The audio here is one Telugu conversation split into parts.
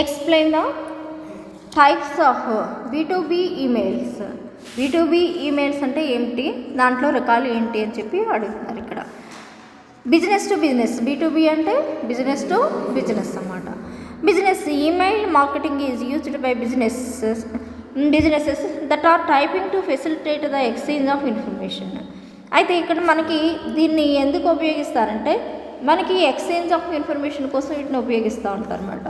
Explain the types of B2B emails. B2B emails అంటే ఏమిటి, దాంట్లో రకాలు ఏంటి అని చెప్పి అడుగుతున్నారు ఇక్కడ. బిజినెస్ టు బిజినెస్, B2B అంటే బిజినెస్ టు బిజినెస్ అన్నమాట. Business email marketing is used by businesses that are typing to facilitate the exchange of information. అయితే ఇక్కడ మనకి దీన్ని ఎందుకు ఉపయోగిస్తారంటే మనకి ఎక్స్చేంజ్ ఆఫ్ ఇన్ఫర్మేషన్ కోసం వీటిని ఉపయోగిస్తూ ఉంటారు అన్నమాట.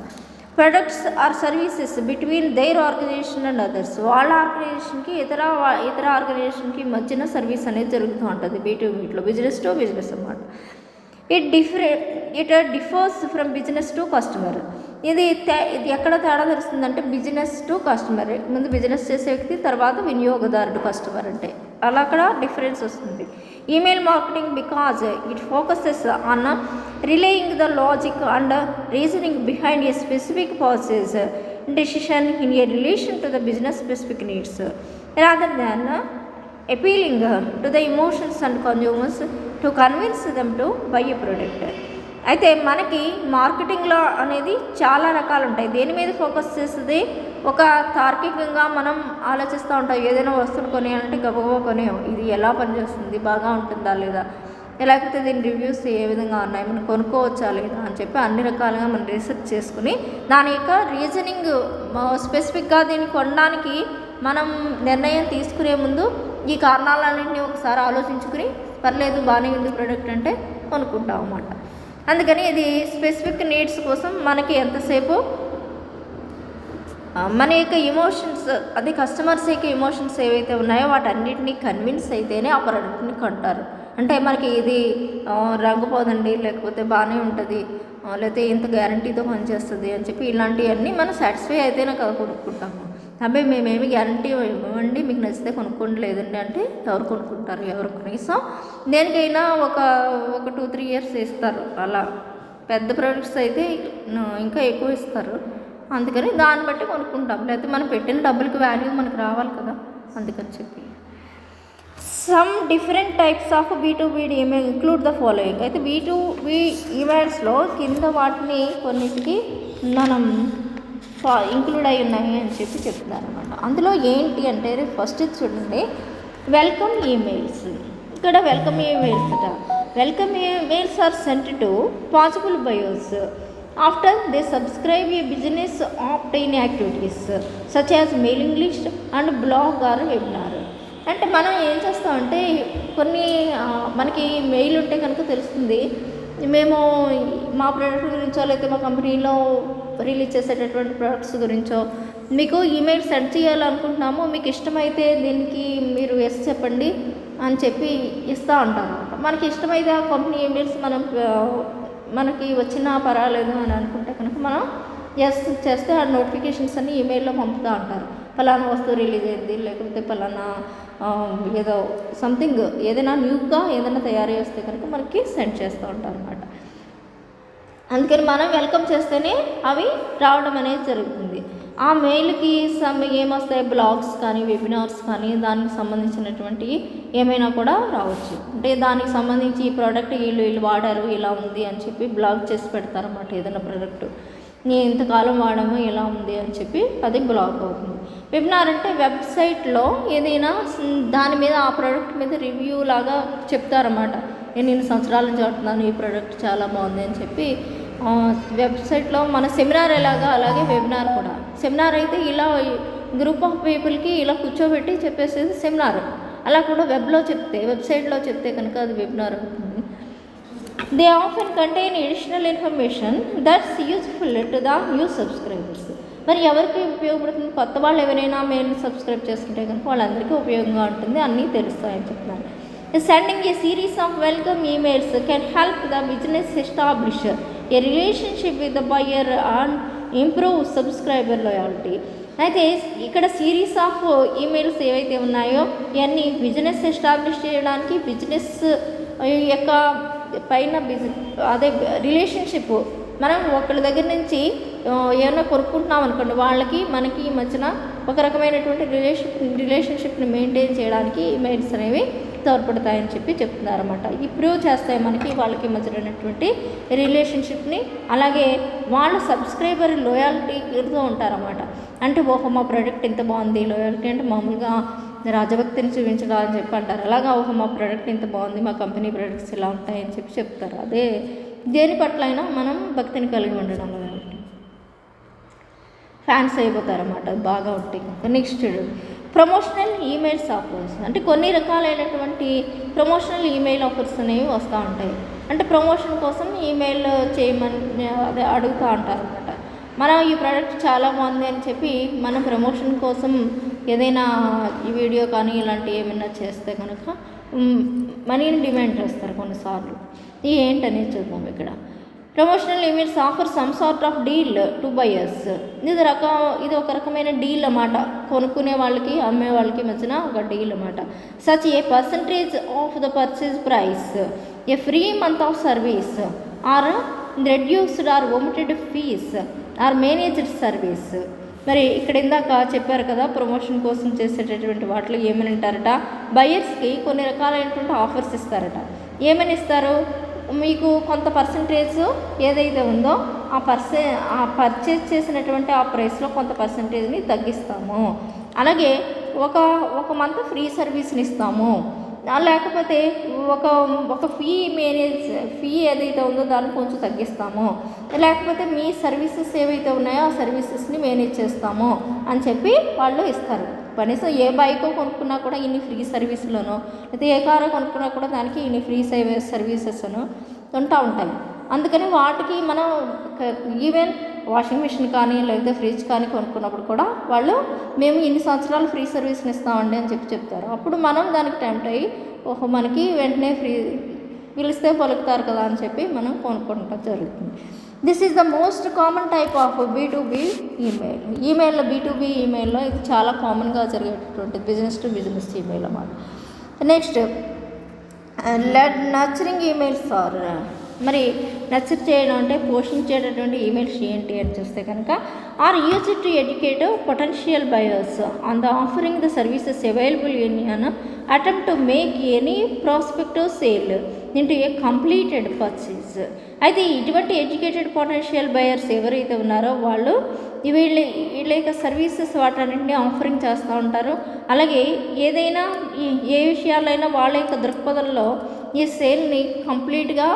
Products or services between their organization and others, వాళ్ళ ఆర్గనైజేషన్కి ఇతర ఆర్గనైజేషన్కి మధ్యన సర్వీస్ అనేది జరుగుతూ ఉంటుంది B2Bలో, బిజినెస్ టు బిజినెస్ అన్నమాట. It differs from business to customer. ఇది ఎక్కడ తేడా తెలుస్తుందంటే బిజినెస్ టు కస్టమర్, ముందు బిజినెస్ చేసే వ్యక్తి, తర్వాత వినియోగదారుడు కస్టమర్ అంటే అలా అక్కడ డిఫరెన్స్ వస్తుంది. Email marketing because it focuses on relaying the logic and reasoning behind A specific purchase decision in a relation to the business specific needs rather than appealing to the emotions and consumers to convince them to buy a product. అయితే మనకి మార్కెటింగ్లో అనేది చాలా రకాలు ఉంటాయి. దేని మీద ఫోకస్ చేస్తుంది, ఒక తార్కికంగా మనం ఆలోచిస్తూ ఉంటాం. ఏదైనా వస్తువును కొనేయాలంటే గబగబా కొనేయం, ఇది ఎలా పనిచేస్తుంది, బాగా ఉంటుందా లేదా, లేకపోతే దీని రివ్యూస్ ఏ విధంగా ఉన్నాయి, మనం కొనుక్కోవచ్చా లేదా అని చెప్పి అన్ని రకాలుగా మనం రీసెర్చ్ చేసుకుని దాని యొక్క రీజనింగ్ స్పెసిఫిక్గా దీన్ని కొనడానికి మనం నిర్ణయం తీసుకునే ముందు ఈ కారణాలన్నింటినీ ఒకసారి ఆలోచించుకుని పర్లేదు బాగానే ఉంది ప్రోడక్ట్ అంటే కొనుక్కుంటాం అన్నమాట. అందుకని ఇది స్పెసిఫిక్ నీడ్స్ కోసం మనకి ఎంతసేపు మన యొక్క ఎమోషన్స్, అది కస్టమర్స్ యొక్క ఎమోషన్స్ ఏవైతే ఉన్నాయో వాటన్నిటినీ కన్విన్స్ అయితేనే ఆ ప్రోడక్ట్ని కొంటారు. అంటే మనకి ఇది రంగు పోదండి, లేకపోతే బాగానే ఉంటుంది, లేకపోతే ఇంత గ్యారంటీతో పనిచేస్తుంది అని చెప్పి ఇలాంటివన్నీ మనం సాటిస్ఫై అయితేనే కదా కొనుక్కుంటాము. అబ్బాయి మేమేమి గ్యారంటీ ఇవ్వండి, మీకు నచ్చితే కొనుక్కోండి, లేదండి అంటే ఎవరు కొనుక్కుంటారు, ఎవరు కనీసం దేనికైనా ఒక 2-3 years ఇస్తారు. అలా పెద్ద ప్రోడక్ట్స్ అయితే ఇంకా ఎక్కువ ఇస్తారు. అందుకని దాన్ని బట్టి కొనుక్కుంటాం, లేకపోతే మనం పెట్టిన డబ్బులకి వాల్యూ మనకు రావాలి కదా, అందుకని చెప్పి. Some different types of B2B email include the following. అయితే B2B ఈమెయిల్స్లో కింద వాటిని కొన్నిటికి మనం ఇంక్లూడ్ అయి ఉన్నాయి అని చెప్పి చెప్తున్నారు అనమాట. అందులో ఏంటి అంటే ఫస్ట్ చూడండి, వెల్కమ్ ఈమెయిల్స్. ఇక్కడ వెల్కమ్ ఈమెయిల్స్ అట. Welcome emails are sent to possible buyers after they subscribe a business opt in activities such as mailing list and blog or webinar. అంటే మనం ఏం చేస్తామంటే కొన్ని మనకి మెయిల్ ఉంటే కనుక తెలుస్తుంది, మేము మా ప్రోడక్ట్ గురించో లేకపోతే మా కంపెనీలో రిలీజ్ చేసేటటువంటి ప్రోడక్ట్స్ గురించో మీకు ఈమెయిల్ సెండ్ చేయాలనుకుంటున్నాము, మీకు ఇష్టమైతే దీనికి మీరు ఎస్ చెప్పండి అని చెప్పి ఇస్తూ ఉంటారు అనమాట. మనకి ఇష్టమైతే ఆ కంపెనీ ఈమెయిల్స్ మనకి వచ్చినా పర్వాలేదు అని అనుకుంటే కనుక మనం ఎస్ చేస్తే ఆ నోటిఫికేషన్స్ అన్ని ఈమెయిల్లో పంపుతూ ఉంటారు. ఫలానా వస్తువు రిలీజ్ అయింది, లేకపోతే ఫలానా ఏదో సంథింగ్ ఏదైనా న్యూగా ఏదైనా తయారు చేస్తే కనుక మనకి సెండ్ చేస్తూ ఉంటారు అనమాట. అందుకని మనం వెల్కమ్ చేస్తేనే అవి రావడం అనేది జరుగుతుంది. ఆ మెయిల్కి ఏమొస్తాయి, బ్లాగ్స్ కానీ వెబినార్స్ కానీ దానికి సంబంధించినటువంటి ఏమైనా కూడా రావచ్చు. అంటే దానికి సంబంధించి ఈ ప్రోడక్ట్ వీళ్ళు వాడారు, ఇలా ఉంది అని చెప్పి బ్లాగ్ చేసి పెడతారన్నమాట. ఏదైనా ప్రోడక్ట్ ఇంతకాలం వాడాము, ఇలా ఉంది అని చెప్పి అది బ్లాగ్ అవుతుంది. వెబినార్ అంటే వెబ్సైట్లో ఏదైనా దాని మీద ఆ ప్రోడక్ట్ మీద రివ్యూ లాగా చెప్తారన్నమాట. నేను ఇన్ని సంవత్సరాల నుంచి వాడుతున్నాను, ఈ ప్రోడక్ట్ చాలా బాగుంది అని చెప్పి వెబ్సైట్లో మన సెమినార్ ఎలాగా అలాగే వెబినార్ కూడా. సెమినార్ అయితే ఇలా గ్రూప్ ఆఫ్ పీపుల్కి ఇలా కూర్చోబెట్టి చెప్పేసేది సెమినార్. అలా కూడా వెబ్సైట్లో చెప్తే కనుక అది వెబినార్ అవుతుంది. They often contain additional information that's useful to the new subscribers. మరి ఎవరికి ఉపయోగపడుతుంది, కొత్త వాళ్ళు ఎవరైనా మెయిల్ సబ్స్క్రైబ్ చేసుకుంటే కనుక వాళ్ళందరికీ ఉపయోగంగా ఉంటుంది, అన్నీ తెలుస్తాయని చెప్తున్నారు. Sending A series of welcome emails can help the business establish A relationship with the buyer and improve subscriber loyalty. అయితే ఇక్కడ సిరీస్ ఆఫ్ ఈమెయిల్స్ ఏవైతే ఉన్నాయో ఇవన్నీ బిజినెస్ ఎస్టాబ్లిష్ చేయడానికి, బిజినెస్ యొక్క పైన అదే రిలేషన్షిప్, మనం ఒకళ్ళ దగ్గర నుంచి ఏమైనా కొనుక్కుంటున్నాం అనుకోండి, వాళ్ళకి మనకి మధ్యన ఒక రకమైనటువంటి రిలేషన్షిప్ని మెయింటైన్ చేయడానికి ఈమెయిల్స్ అనేవి తోడ్పడతాయని చెప్పి చెప్తున్నారన్నమాట. ఈ ప్రూవ్ చేస్తాయి మనకి వాళ్ళకి మధ్య ఉన్నటువంటి రిలేషన్షిప్ని. అలాగే వాళ్ళ సబ్స్క్రైబర్ లోయాలిటీతో ఉంటారన్నమాట. అంటే ఓహో మా ప్రోడక్ట్ ఇంత బాగుంది, లోయాలిటీ అంటే మామూలుగా రాజభక్తిని చూపించడం అని చెప్పి అంటారు. అలాగా ఓహో మా ప్రోడక్ట్ ఇంత బాగుంది, మా కంపెనీ ప్రోడక్ట్స్ ఇలా ఉంటాయని చెప్పి చెప్తారు. అదే దేని పట్ల అయినా మనం భక్తిని కలిగి ఉండడం కాబట్టి ఫ్యాన్స్ అయిపోతారన్నమాట బాగా ఉంటాయి కనుక. నెక్స్ట్ ప్రమోషనల్ ఈమెయిల్స్ ఆఫర్స్, అంటే కొన్ని రకాలైనటువంటి ప్రమోషనల్ ఈమెయిల్ ఆఫర్స్ అనేవి వస్తూ ఉంటాయి. అంటే ప్రమోషన్ కోసం ఈమెయిల్ చేయమని అదే అడుగుతూ ఉంటారు అనమాట. మనం ఈ ప్రోడక్ట్ చాలా బాగుంది అని చెప్పి మనం ప్రమోషన్ కోసం ఏదైనా ఈ వీడియో కానీ ఇలాంటివి ఏమైనా చేస్తే కనుక మనీని డిమాండ్ చేస్తారు కొన్నిసార్లు. ఇది ఏంటనేది చూద్దాం ఇక్కడ. Promotional emails offer some sort of deal to buyers. ఇది ఒక రకమైన డీల్ అన్నమాట, కొనుక్కునే వాళ్ళకి అమ్మే వాళ్ళకి మధ్యన ఒక డీల్ అన్నమాట. Such a percentage of the purchase price, a free month of service or reduced or omitted fees or managed service. మరి ఇక్కడ ఇందాక చెప్పారు కదా, ప్రమోషన్ కోసం చేసేటటువంటి వాటిలో ఏమని అంటారట, బయర్స్కి కొన్ని రకాలైనటువంటి ఆఫర్స్ ఇస్తారట. ఏమని ఇస్తారు, మీకు కొంత పర్సంటేజ్ ఏదైతే ఉందో ఆ పర్చేజ్ చేసినటువంటి ఆ ప్రైస్లో కొంత పర్సంటేజ్ని తగ్గిస్తాము. అలాగే ఒక మంత్ ఫ్రీ సర్వీస్ని ఇస్తాము. లేకపోతే ఒక ఫీ ఏదైతే ఉందో దాన్ని కొంచెం తగ్గిస్తాము. లేకపోతే మీ సర్వీసెస్ ఏవైతే ఉన్నాయో ఆ సర్వీసెస్ని మేనేజ్ చేస్తాము అని చెప్పి వాళ్ళు ఇస్తారు. కనీసం ఏ బైకో కొనుక్కున్నా కూడా ఇన్ని ఫ్రీ సర్వీసులను, లేదా ఏ కారో కొనుక్కున్నా కూడా దానికి ఇన్ని ఫ్రీ సర్వీసెస్ ఉంటూ ఉంటాయి. అందుకని వాటికి మనం ఈవెన్ వాషింగ్ మిషన్ కానీ లేకపోతే ఫ్రిడ్జ్ కానీ కొనుక్కున్నప్పుడు కూడా వాళ్ళు మేము ఇన్ని సంవత్సరాలు ఫ్రీ సర్వీస్ని ఇస్తామండి అని చెప్పి చెప్తారు. అప్పుడు మనం దానికి టెంప్ట్ అయ్యి ఓహో మనకి వెంటనే ఫ్రీ పిలిస్తే పలుకుతారు కదా అని చెప్పి మనం కొనుక్కోవడం జరుగుతుంది. This is the most common type of B2B ఈమెయిల్లో. B2B ఈమెయిల్లో ఇది చాలా కామన్గా జరిగేటటువంటి బిజినెస్ టు బిజినెస్ ఈమెయిల్ అన్నమాట. నెక్స్ట్ నర్చరింగ్ ఈమెయిల్స్ ఆర్, మరి నర్చర్ చేయడం అంటే పోషించేటటువంటి ఈమెయిల్స్ ఏంటి అని చూస్తే కనుక, are used to educate potential buyers on the offering the services available in an attempt to make any prospective sale into a completed purchase. అయితే ఇటువంటి ఎడ్యుకేటెడ్ పొటెన్షియల్ బయర్స్ ఎవరైతే ఉన్నారో వాళ్ళు వీళ్ళ యొక్క సర్వీసెస్ వాటన్నింటినీ ఆఫరింగ్ చేస్తూ ఉంటారు. అలాగే ఏదైనా ఏ విషయాలైనా వాళ్ళ యొక్క దృక్పథంలో ఈ సేల్ని కంప్లీట్గా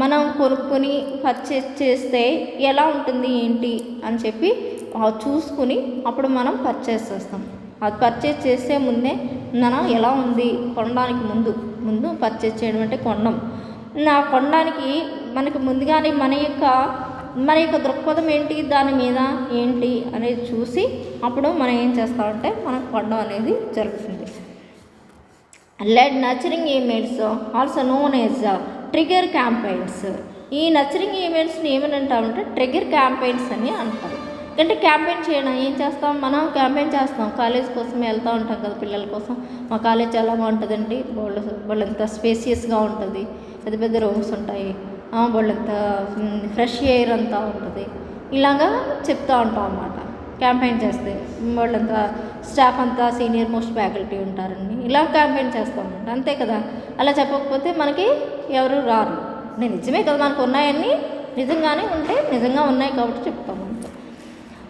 మనం కొనుక్కొని పర్చేజ్ చేస్తే ఎలా ఉంటుంది ఏంటి అని చెప్పి చూసుకుని అప్పుడు మనం పర్చేజ్ చేస్తాం. అది పర్చేజ్ చేసే ముందే మనం ఎలా ఉంది కొనడానికి ముందు పర్చేజ్ చేయడం అంటే కొనడానికి మనకి ముందుగానే మన యొక్క దృక్పథం ఏంటి, దాని మీద ఏంటి అనేది చూసి అప్పుడు మనం ఏం చేస్తామంటే మనం కొనడం అనేది జరుగుతుంది. Lead nurturing emails also known as trigger campaigns. ఈ నర్చరింగ్ ఈమెయిల్స్ని ఏమని అంటామంటే ట్రిగర్ క్యాంపెయిన్స్ అని అంటారు. అంటే క్యాంపెయిన్ చేయడం ఏం చేస్తాం, మనం క్యాంపెయిన్ చేస్తాం. కాలేజ్ కోసం వెళ్తూ ఉంటాం కదా పిల్లల కోసం. మా కాలేజ్ చాలా బాగుంటుందండి, వాళ్ళంతా స్పేసియస్గా ఉంటుంది, పెద్ద పెద్ద రూమ్స్ ఉంటాయి, వాళ్ళంతా ఫ్రెష్ ఎయిర్ అంతా ఉంటుంది. ఇలాగా చెప్తూ ఉంటాం అన్నమాట. క్యాంపెయిన్ చేస్తే వాళ్ళంతా స్టాఫ్ అంతా సీనియర్ మోస్ట్ ఫ్యాకల్టీ ఉంటారండి, ఇలా క్యాంపెయిన్ చేస్తూ ఉంటాం. అంతే కదా, అలా చెప్పకపోతే మనకి ఎవరు రారు. నిజమే కదా, మనకు ఉన్నాయన్నీ నిజంగానే ఉంటే నిజంగా ఉన్నాయి కాబట్టి చెప్తాము అంతే.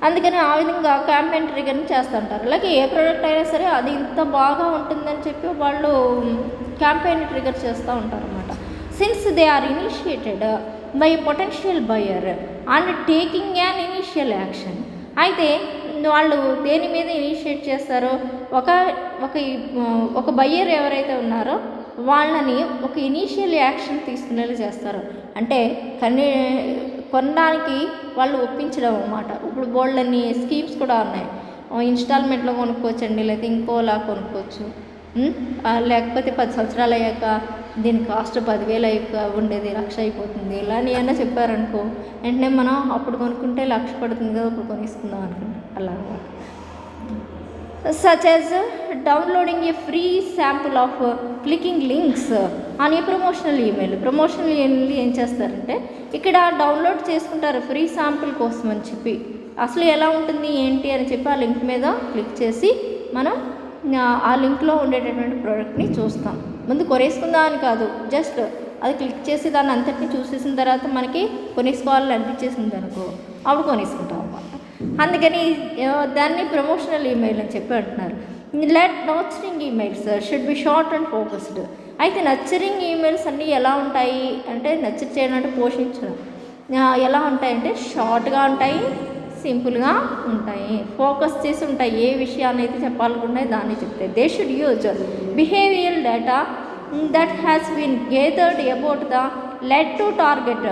అందుకని ఆ విధంగా క్యాంపెయిన్ ట్రిగర్ని చేస్తుంటారు. అలాగే ఏ ప్రోడక్ట్ అయినా సరే అది ఇంత బాగా ఉంటుందని చెప్పి వాళ్ళు క్యాంపెయిన్ ట్రిగర్ చేస్తూ ఉంటారు అన్నమాట. Since they are initiated by potential buyer and taking an initial action. అయితే వాళ్ళు దేని మీద ఇనిషియేట్ చేస్తారో, ఒక బయ్యర్ ఎవరైతే ఉన్నారో వాళ్ళని ఒక ఇనీషియల్ యాక్షన్ తీసుకునేలా చేస్తారు. అంటే కొనడానికి వాళ్ళు ఒప్పించడం అన్నమాట. ఇప్పుడు బోల్డన్ని స్కీమ్స్ కూడా ఉన్నాయి. ఇన్స్టాల్మెంట్లో కొనుక్కోవచ్చండి, లేకపోతే ఇంకోలా కొనుక్కోవచ్చు. లేకపోతే 10 సంవత్సరాలు అయ్యాక దీని కాస్ట్ 10,000 అయ్యాక ఉండేది 1,00,000 అయిపోతుంది. ఇలా ఏమన్నా చెప్పారనుకో, వెంటనే మనం అప్పుడు కొనుక్కుంటే 1,00,000 పడుతుంది కదా, అప్పుడు కొనిస్తున్నాం అనుకుంటాం. అలా such as downloading a free sample of clicking links on a promotional email. Promotional email ఏం చేస్తారంటే ఇక్కడ డౌన్లోడ్ చేసుకుంటారు ఫ్రీ శాంపుల్ కోసం అని చెప్పి. అసలు ఎలా ఉంటుంది ఏంటి అని చెప్పి ఆ లింక్ మీద క్లిక్ చేసి మనం ఆ లింక్లో ఉండేటటువంటి ప్రోడక్ట్ని చూస్తాం. ముందు కొనేసుకుందాం అని కాదు, జస్ట్ అది క్లిక్ చేసి దాన్ని అంతటిని చూసేసిన తర్వాత మనకి కొనేసుకోవాలని అనిపించేసింది అనుకో, అప్పుడు కొనేసుకుంటాం అన్నమాట. అందుకని దాన్ని ప్రమోషనల్ ఈమెయిల్ అని చెప్పి అంటున్నారు. Nurturing emails should be short and focused. అయితే నర్చరింగ్ ఈమెయిల్స్ అన్నీ ఎలా ఉంటాయి అంటే, నర్చర్ చేయడం అంటే పోషించడం, ఎలా ఉంటాయంటే షార్ట్గా ఉంటాయి, సింపుల్గా ఉంటాయి, ఫోకస్ చేసి ఉంటాయి. ఏ విషయాన్ని అయితే చెప్పాలనుకుంటే దాన్ని చెప్తాయి. They should use behavioural data that has been gathered about the led to target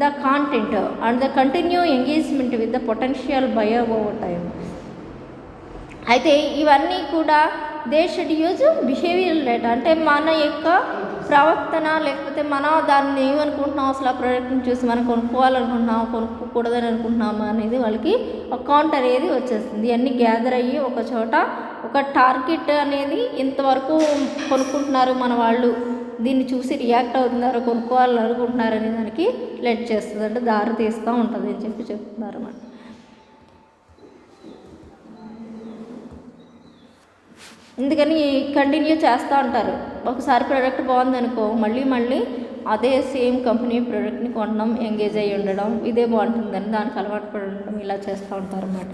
the content and the continue engagement with the potential buyer over time. అయితే ఇవన్నీ కూడా they should use behavioural data, అంటే మన యొక్క ప్రవర్తన, లేకపోతే మనం దాన్ని ఏమనుకుంటున్నాం, అసలు ఆ ప్రోడక్ట్ని చూసి మనం కొనుక్కోవాలనుకుంటున్నాం, కొనుక్కోకూడదని అనుకుంటున్నాము అనేది వాళ్ళకి ఒక కౌంట్ అనేది వచ్చేస్తుంది. అన్నీ గ్యాదర్ అయ్యి ఒక చోట ఒక టార్గెట్ అనేది ఇంతవరకు కొనుక్కుంటున్నారు మన వాళ్ళు, దీన్ని చూసి రియాక్ట్ అవుతున్నారు, కొనుక్కోవాలని అనుకుంటున్నారు అనే దానికి లెట్ చేస్తుంది, అంటే దారి తీస్తూ ఉంటుంది అని చెప్పి చెప్తున్నారు అన్నమాట. ఎందుకని కంటిన్యూ చేస్తూ ఉంటారు. ఒకసారి ప్రోడక్ట్ బాగుందనుకో, మళ్ళీ అదే సేమ్ కంపెనీ ప్రోడక్ట్ని కొనడం, ఎంగేజ్ అయ్యి ఉండడం, ఇదే బాగుంటుందని దానికి అలవాటు పడి ఉండడం, ఇలా చేస్తూ ఉంటారు అన్నమాట.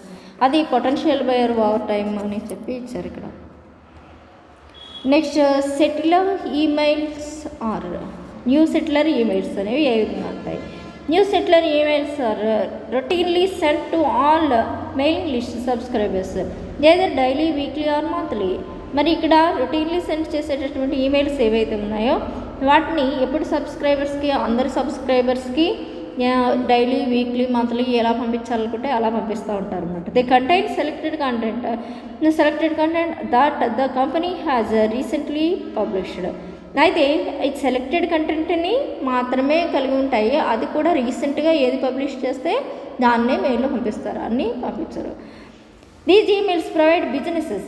అది పొటెన్షియల్ బయర్ ఓవర్ టైమ్ అని చెప్పి ఇచ్చారు ఇక్కడ. Next settler emails are newsletter emails అనేవి ఏ విధంగా ఉంటాయి. Newsletter emails are routinely sent to all mailing list subscribers either daily, weekly or monthly. మరి ఇక్కడ రొటీన్లీ సెండ్ చేసేటటువంటి ఈమెయిల్స్ ఏవైతే ఉన్నాయో వాటిని ఎప్పుడు సబ్స్క్రైబర్స్కి, అందరి సబ్స్క్రైబర్స్కి డైలీ, వీక్లీ, మంత్లీ ఎలా పంపించాలనుకుంటే అలా పంపిస్తూ ఉంటారు అన్నమాట. They contain selected content that the company has recently published. అయితే ఈ సెలెక్టెడ్ కంటెంట్ని మాత్రమే కలిగి ఉంటాయి, అది కూడా రీసెంట్గా ఏది పబ్లిష్ చేస్తే దాన్నే మెయిల్లో పంపిస్తారు, అన్నీ పంపించరు. These emails provide businesses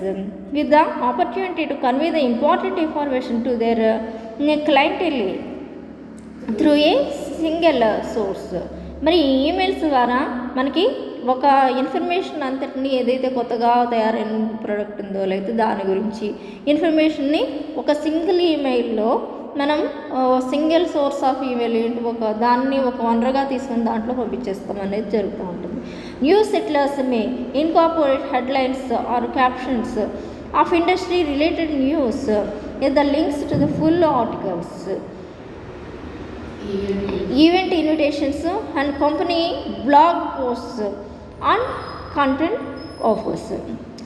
with the opportunity to convey the important information to their clientele through a single source. మరి ఈ ఈమెయిల్స్ ద్వారా మనకి ఒక ఇన్ఫర్మేషన్ అంతటిని, ఏదైతే కొత్తగా తయారైన ప్రోడక్ట్ ఉందో లేకపోతే దాని గురించి ఇన్ఫర్మేషన్ని ఒక సింగిల్ ఈమెయిల్లో మనం సింగిల్ సోర్స్ ఆఫ్ ఈమెయిల్ ఏంటి, ఒక దాన్ని ఒక వనరుగా తీసుకుని దాంట్లో పంపించేస్తాం అనేది జరుగుతూ ఉంటుంది. Newsletters may incorporate headlines or captions of industry related news the links to the full articles, event invitations and company blog posts and content offers.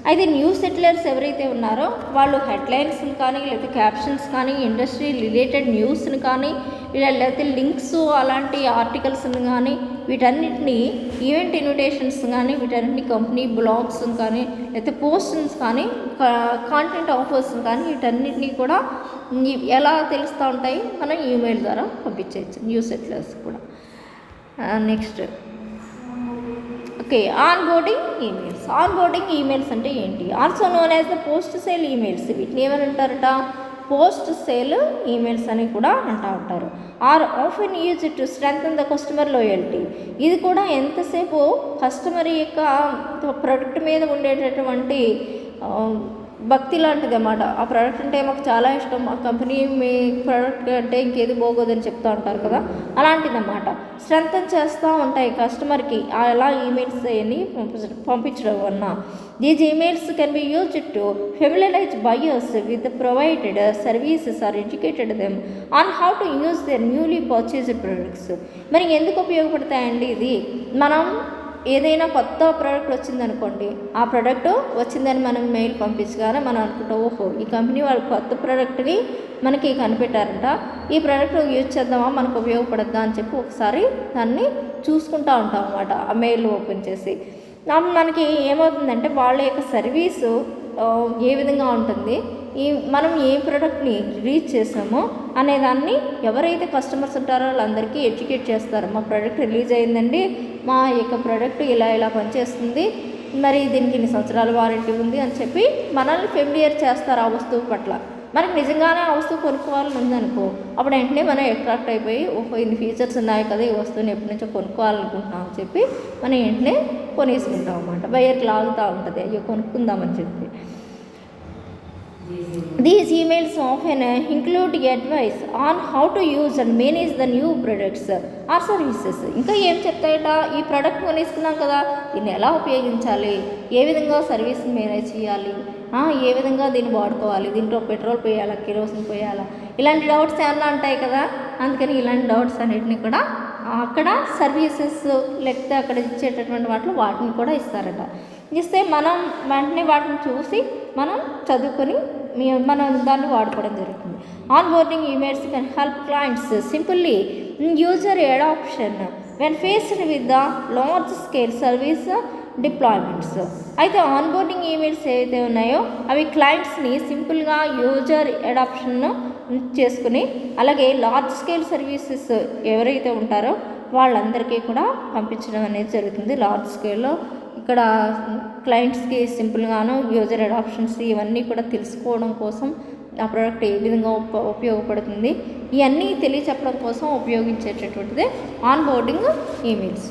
అయితే న్యూస్ సెటిలర్స్ ఎవరైతే ఉన్నారో వాళ్ళు హెడ్లైన్స్ని కానీ, లేకపోతే క్యాప్షన్స్ కానీ, ఇండస్ట్రీ రిలేటెడ్ న్యూస్ని కానీ, లేకపోతే లింక్స్ అలాంటి ఆర్టికల్స్ని కానీ, వీటన్నిటిని ఈవెంట్ ఇన్విటేషన్స్ కానీ, వీటన్నిటిని కంపెనీ బ్లాగ్స్ కానీ, లేకపోతే పోస్ట్స్ కానీ, కాంటెంట్ ఆఫర్స్ కానీ, వీటన్నిటిని కూడా ఎలా తెలుస్తూ ఉంటాయి, మనం ఈమెయిల్ ద్వారా పంపించవచ్చు న్యూస్ సెటిలర్స్ కూడా. Next okay, onboarding emails. Onboarding emails అంటే ఏంటి? Also known as the post sale emails. వీటిని ఏమని అంటారట? పోస్ట్ సేల్ ఈమెయిల్స్ అని కూడా అంటూ ఉంటారు. Are often use to strengthen the customer loyalty. ఇది కూడా ఎంతసేపు కస్టమర్ యొక్క ప్రోడక్ట్ మీద ఉండేటటువంటి భక్తి లాంటిది అన్నమాట. ఆ ప్రోడక్ట్ అంటే మాకు చాలా ఇష్టం, ఆ కంపెనీ మీ ప్రోడక్ట్ అంటే ఇంకేది బాగోదని చెప్తూ ఉంటారు కదా, అలాంటిదన్నమాట. స్ట్రెంగ్తన్ చేస్తూ ఉంటాయి కస్టమర్కి అలా ఈమెయిల్స్ అని పంపించడం వలన. These emails can be used to familiarize buyers with provided services or educated them on how to use their newly purchased products. మరి ఎందుకు ఉపయోగపడతాయండి ఇది? మనం ఏదైనా కొత్త ప్రోడక్ట్ వచ్చిందనుకోండి, ఆ ప్రోడక్ట్ వచ్చిందని మనం మెయిల్ పంపించగానే మనం అనుకుంటాం, ఓహో ఈ కంపెనీ వాళ్ళు కొత్త ప్రోడక్ట్ని మనకి కనిపెట్టారంట, ఈ ప్రోడక్ట్ యూజ్ చేద్దామా, మనకు ఉపయోగపడద్దా అని చెప్పి ఒకసారి దాన్ని చూసుకుంటూ ఉంటాం అన్నమాట ఆ మెయిల్ ఓపెన్ చేసి. మనకి ఏమవుతుందంటే వాళ్ళ యొక్క సర్వీసు ఏ విధంగా ఉంటుంది, మనం ఏ ప్రోడక్ట్ని రీచ్ చేసామో అనేదాన్ని ఎవరైతే కస్టమర్స్ ఉంటారో వాళ్ళందరికీ ఎడ్యుకేట్ చేస్తారు. మా ప్రోడక్ట్ రిలీజ్ అయిందండి, మా యొక్క ప్రోడక్ట్ ఇలా పనిచేస్తుంది, మరి దీనికి ఇన్ని సంవత్సరాల వారంటీ ఉంది అని చెప్పి మనల్ని ఫెమిలియర్ చేస్తారు ఆ వస్తువు పట్ల. మనకి నిజంగానే ఆ వస్తువు కొనుక్కోవాలని ఉందనుకో, అప్పుడు వెంటనే మనం అట్రాక్ట్ అయిపోయి, ఓహో ఇన్ని ఫీచర్స్ ఉన్నాయి కదా, ఈ వస్తువుని ఎప్పటి నుంచో కొనుక్కోవాలనుకుంటున్నాం అని చెప్పి మనం వెంటనే కొనేసుకుంటాం అన్నమాట. బయర్కి లాగుతూ ఉంటుంది, అయ్యో కొనుక్కుందామని చెప్పి. These emails often include advice on how to use and manage the new products or services. ఇంకా ఏం చెప్తాయట, ఈ ప్రోడక్ట్ కొనేసుకున్నాం కదా, దీన్ని ఎలా ఉపయోగించాలి, ఏ విధంగా సర్వీస్ మేనేజ్ చేయాలి, ఏ విధంగా దీన్ని వాడుకోవాలి, దీంట్లో పెట్రోల్ పోయాలా, కిరోసిన్ పోయాలా, ఇలాంటి డౌట్స్ ఏమన్నా ఉంటాయి కదా. అందుకని ఇలాంటి డౌట్స్ అన్నిటిని కూడా అక్కడ సర్వీసెస్ లేకపోతే అక్కడ ఇచ్చేటటువంటి వాటిని కూడా ఇస్తారట. ఇస్తే మనం వెంటనే వాటిని చూసి మనం చదువుకొని మనం దాన్ని వాడుకోవడం జరుగుతుంది. Onboarding emails can help clients simply user adoption when faced with the large scale service deployments. అయితే ఆన్ బోర్డింగ్ ఈమెయిల్స్ ఏవైతే ఉన్నాయో అవి క్లయింట్స్ని సింపుల్గా యూజర్ అడాప్షన్ చేసుకుని, అలాగే లార్జ్ స్కేల్ సర్వీసెస్ ఎవరైతే ఉంటారో వాళ్ళందరికీ కూడా పంపించడం అనేది జరుగుతుంది. లార్జ్ స్కేల్లో ఇక్కడ క్లయింట్స్కి సింపుల్గాను యూజర్ అడాప్షన్స్ ఇవన్నీ కూడా తెలుసుకోవడం కోసం ఆ ప్రోడక్ట్ ఏ విధంగా ఉపయోగపడుతుంది, ఇవన్నీ తెలియచెప్పడం కోసం ఉపయోగించేటటువంటిదే ఆన్ బోర్డింగ్ ఈమెయిల్స్.